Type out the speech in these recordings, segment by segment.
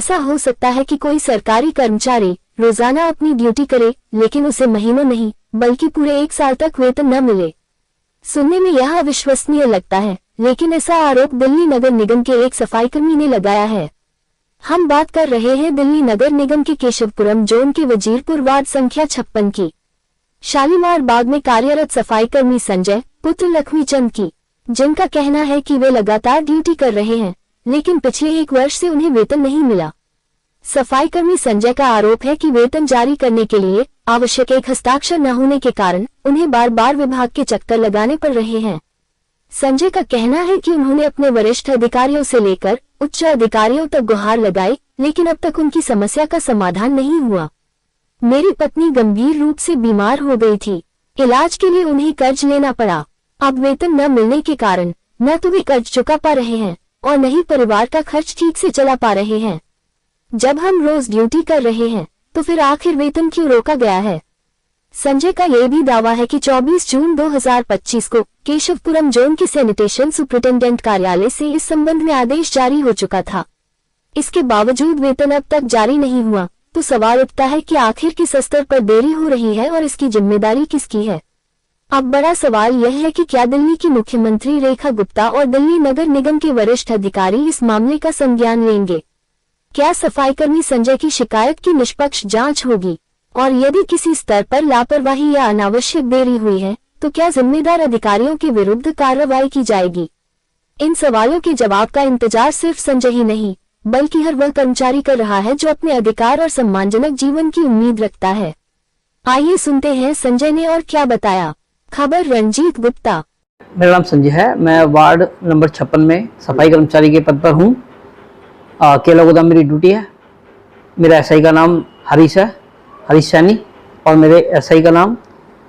ऐसा हो सकता है कि कोई सरकारी कर्मचारी रोजाना अपनी ड्यूटी करे लेकिन उसे महीनों नहीं बल्कि पूरे 1 साल तक वेतन न मिले। सुनने में यह अविश्वसनीय लगता है, लेकिन ऐसा आरोप दिल्ली नगर निगम के एक सफाईकर्मी ने लगाया है। हम बात कर रहे हैं दिल्ली नगर निगम के केशवपुरम जोन के वजीरपुर वार्ड संख्या 56 की शालीमार बाग में कार्यरत सफाईकर्मी संजय पुत्र लक्ष्मीचंद की, जिनका कहना है कि वे लगातार ड्यूटी कर रहे हैं लेकिन पिछले 1 वर्ष से उन्हें वेतन नहीं मिला। सफाईकर्मी संजय का आरोप है कि वेतन जारी करने के लिए आवश्यक एक हस्ताक्षर न होने के कारण उन्हें बार बार विभाग के चक्कर लगाने पड़ रहे हैं। संजय का कहना है कि उन्होंने अपने वरिष्ठ अधिकारियों से लेकर उच्च अधिकारियों तक गुहार लगाई लेकिन अब तक उनकी समस्या का समाधान नहीं हुआ। मेरी पत्नी गंभीर रूप से बीमार हो गई थी, इलाज के लिए उन्हें कर्ज लेना पड़ा। अब वेतन न मिलने के कारण न तो वे कर्ज चुका पा रहे हैं और न ही परिवार का खर्च ठीक से चला पा रहे हैं। जब हम रोज ड्यूटी कर रहे हैं तो फिर आखिर वेतन क्यों रोका गया है? संजय का यह भी दावा है कि 24 जून 2025 को केशवपुरम जोन के सैनिटेशन सुपरिटेंडेंट कार्यालय से इस संबंध में आदेश जारी हो चुका था। इसके बावजूद वेतन अब तक जारी नहीं हुआ, तो सवाल उठता है कि आखिर किस स्तर पर देरी हो रही है और इसकी जिम्मेदारी किसकी है? अब बड़ा सवाल यह है कि क्या दिल्ली की मुख्यमंत्री रेखा गुप्ता और दिल्ली नगर निगम के वरिष्ठ अधिकारी इस मामले का संज्ञान लेंगे? क्या सफाईकर्मी संजय की शिकायत की निष्पक्ष जांच होगी? और यदि किसी स्तर पर लापरवाही या अनावश्यक देरी हुई है तो क्या जिम्मेदार अधिकारियों के विरुद्ध कार्रवाई की जाएगी? इन सवालों के जवाब का इंतजार सिर्फ संजय ही नहीं बल्कि हर वह कर्मचारी कर रहा है जो अपने अधिकार और सम्मानजनक जीवन की उम्मीद रखता है। आइए सुनते हैं संजय ने और क्या बताया। खबर रणजीत गुप्ता। मेरा नाम संजय है, मैं वार्ड नंबर 56 में सफाई कर्मचारी के पद पर हूँ। केला गोदाम मेरी ड्यूटी है। मेरा एसआई का नाम हरीश है, हरीश सैनी, और मेरे एसआई का नाम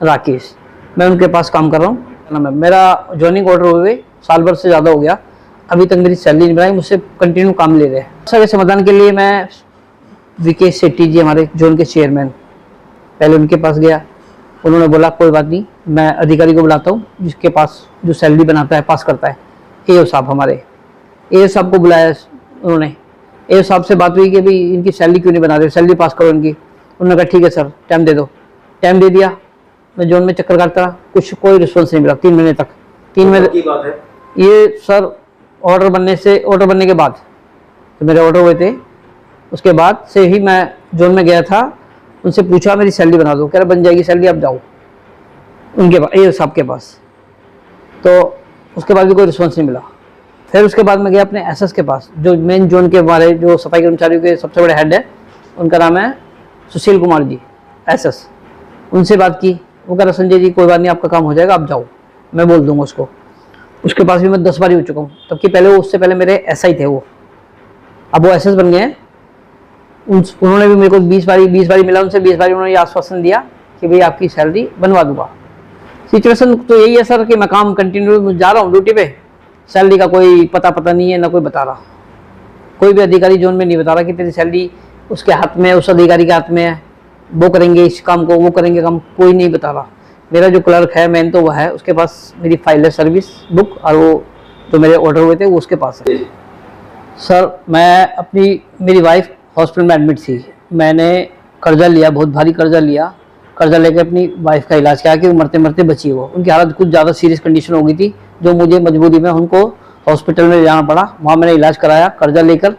राकेश। मैं उनके पास काम कर रहा हूँ। मेरा जॉइनिंग ऑर्डर हुए साल भर से ज़्यादा हो गया, अभी तक मेरी सैलरी नहीं बनाई, मुझसे कंटिन्यू काम ले रहे हैं। सर समाधान के लिए मैं विकेश शेट्टी जी हमारे जोन के चेयरमैन, पहले उनके पास गया। उन्होंने बोला कोई बात नहीं, मैं अधिकारी को बुलाता हूँ जिसके पास जो सैलरी बनाता है पास करता है। एओ साहब, हमारे एओ साहब को बुलाया उन्होंने। एओ साहब से बात हुई कि भाई इनकी सैलरी क्यों नहीं बना रहे, सैलरी पास करो इनकी। उन्होंने कहा ठीक है सर, टाइम दे दो। टाइम दे दिया, मैं जोन में चक्कर काटता रहा, कुछ कोई रिस्पॉन्स नहीं मिला 3 महीने तक। 3 महीने की बात है ये सर। ऑर्डर बनने के बाद तो मेरे ऑर्डर हुए थे, उसके बाद से ही मैं जोन में गया था, उनसे पूछा मेरी सैलरी बना दो, कह रहे बन जाएगी सैलरी, आप जाओ उनके पास, एओ साहब के पास। तो उसके बाद भी कोई रिस्पॉन्स नहीं मिला। फिर उसके बाद मैं गया अपने एसएस के पास, जो मेन जोन के हमारे जो सफाई कर्मचारियों के सबसे बड़े हेड है, उनका नाम है सुशील कुमार जी, एसएस। उनसे बात की, वो कह रहा संजय जी कोई बात नहीं, आपका काम हो जाएगा, आप जाओ, मैं बोल दूंगा उसको। उसके पास भी मैं 10 बार ही हो चुका हूँ, तबकि पहले वो, उससे पहले मेरे एसआई थे वो, अब वो एसएस बन गए हैं। उन्होंने भी मेरे को 20 बारी मिला उनसे, 20 बारी उन्होंने आश्वासन दिया कि भाई आपकी सैलरी बनवा दूंगा। सिचुएशन तो यही है सर कि मैं काम कंटिन्यू जा रहा हूँ ड्यूटी पे, सैलरी का कोई पता नहीं है, ना कोई बता रहा। कोई भी अधिकारी जोन में नहीं बता रहा कि तेरी सैलरी उसके हाथ में, उस अधिकारी के हाथ में है, वो करेंगे इस काम को, वो करेंगे काम, कोई नहीं बता रहा। मेरा जो क्लर्क है मेन तो वह है, उसके पास मेरी फाइल है, सर्विस बुक, और वो जो मेरे ऑर्डर हुए थे वो उसके पास है। सर मेरी वाइफ हॉस्पिटल में एडमिट थी, मैंने कर्जा लिया, बहुत भारी कर्जा लिया। कर्जा लेकर अपनी वाइफ का इलाज किया कि वो मरते मरते बची। वो उनकी हालत कुछ ज़्यादा सीरियस कंडीशन हो गई थी, जो मुझे मजबूरी में उनको हॉस्पिटल में ले जाना पड़ा। वहाँ मैंने इलाज कराया, कर्जा लेकर,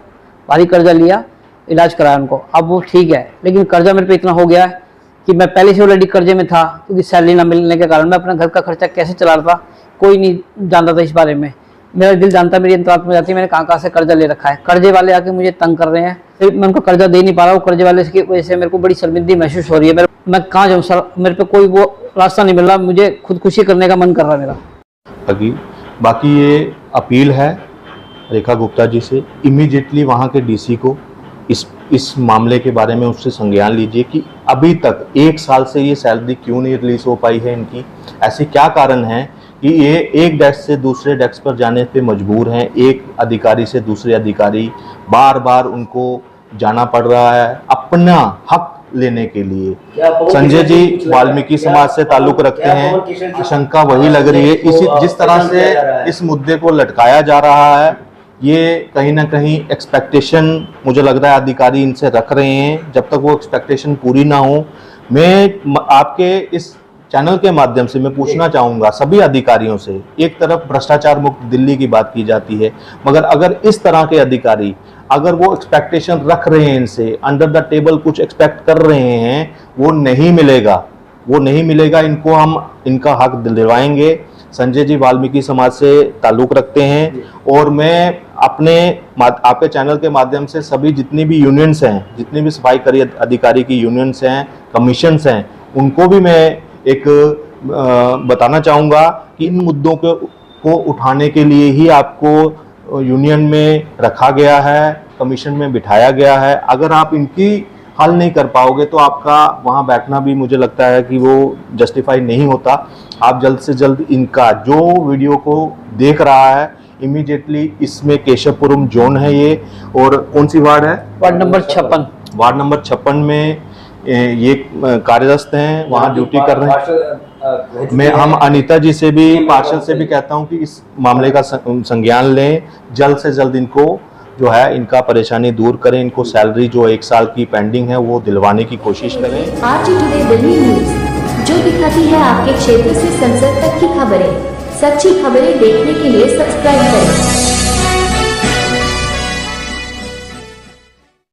भारी कर्जा लिया, इलाज कराया उनको। अब वो ठीक है, लेकिन कर्जा मेरे पे इतना हो गया है कि मैं पहले से ऑलरेडी कर्जे में था, क्योंकि सैलरी ना मिलने के कारण मैं अपना घर का खर्चा कैसे चला रहा था कोई नहीं जानता था इस बारे में। मेरा दिल जानता, मेरी अंतरात्मा में जाती है मैंने कहाँ से कर्जा ले रखा है। कर्जे वाले आके मुझे तंग कर रहे हैं, मैं उनको कर्जा दे नहीं पा रहा हूँ। कर्जे वाले की वजह से मेरे को बड़ी शर्मिंदगी महसूस हो रही है। मैं कहाँ जाऊँ सर, मेरे पे कोई वो रास्ता नहीं मिल रहा, मुझे खुदकुशी करने का मन कर रहा है मेरा। बाकी ये अपील है रेखा गुप्ता जी से, इमीडिएटली वहाँ के डीसी को इस मामले के बारे में उससे संज्ञान लीजिए कि अभी तक 1 साल से ये सैलरी क्यों नहीं रिलीज हो पाई है इनकी। ऐसे क्या कारण है कि ये एक डेस्क से दूसरे डेस्क पर जाने पे मजबूर हैं, एक अधिकारी से दूसरे अधिकारी बार बार उनको जाना पड़ रहा है अपना हक लेने के लिए। संजय जी वाल्मीकि समाज से ताल्लुक रखते हैं, आशंका वही लग रही है। जिस तरह से इस मुद्दे को लटकाया जा रहा है, ये कहीं ना कहीं एक्सपेक्टेशन मुझे लग रहा है अधिकारी इनसे रख रहे हैं। जब तक वो एक्सपेक्टेशन पूरी ना हो, मैं आपके इस चैनल के माध्यम से मैं पूछना चाहूँगा सभी अधिकारियों से। एक तरफ भ्रष्टाचार मुक्त दिल्ली की बात की जाती है, मगर अगर इस तरह के अधिकारी अगर वो एक्सपेक्टेशन रख रहे हैं, इनसे अंडर द टेबल कुछ एक्सपेक्ट कर रहे हैं, वो नहीं मिलेगा। इनको हम इनका हक दिलवाएंगे। संजय जी वाल्मीकि समाज से ताल्लुक़ रखते हैं और मैं आपके चैनल के माध्यम से सभी जितनी भी यूनियंस हैं, जितनी भी सफाई अधिकारी की यूनियंस हैं, कमीशंस हैं, उनको भी मैं एक बताना चाहूँगा कि इन मुद्दों को उठाने के लिए ही आपको यूनियन में रखा गया है, कमीशन में बिठाया गया है। अगर आप इनकी हल नहीं कर पाओगे तो आपका वहाँ बैठना भी मुझे लगता है कि वो जस्टिफाई नहीं होता। आप जल्द से जल्द इनका जो वीडियो को देख रहा है इमीडिएटली, इसमें केशवपुरम जोन है ये, और कौन सी वार्ड है? Ward number 56। वार्ड नंबर 56 में ये कार्यरत हैं, वहाँ ड्यूटी कर रहे हैं। मैं हम अनीता जी से भी, पार्षद से भी कहता हूँ कि इस मामले का संज्ञान लें, जल्द से जल्द इनको जो है इनका परेशानी दूर करें, इनको सैलरी जो 1 साल की पेंडिंग है वो दिलवाने की कोशिश करें। आरटी टुडे दिल्ली न्यूज, जो दिखाती है आपके क्षेत्र से संसद तक की खबरें। सच्ची खबरें देखने के लिए सब्सक्राइब करें।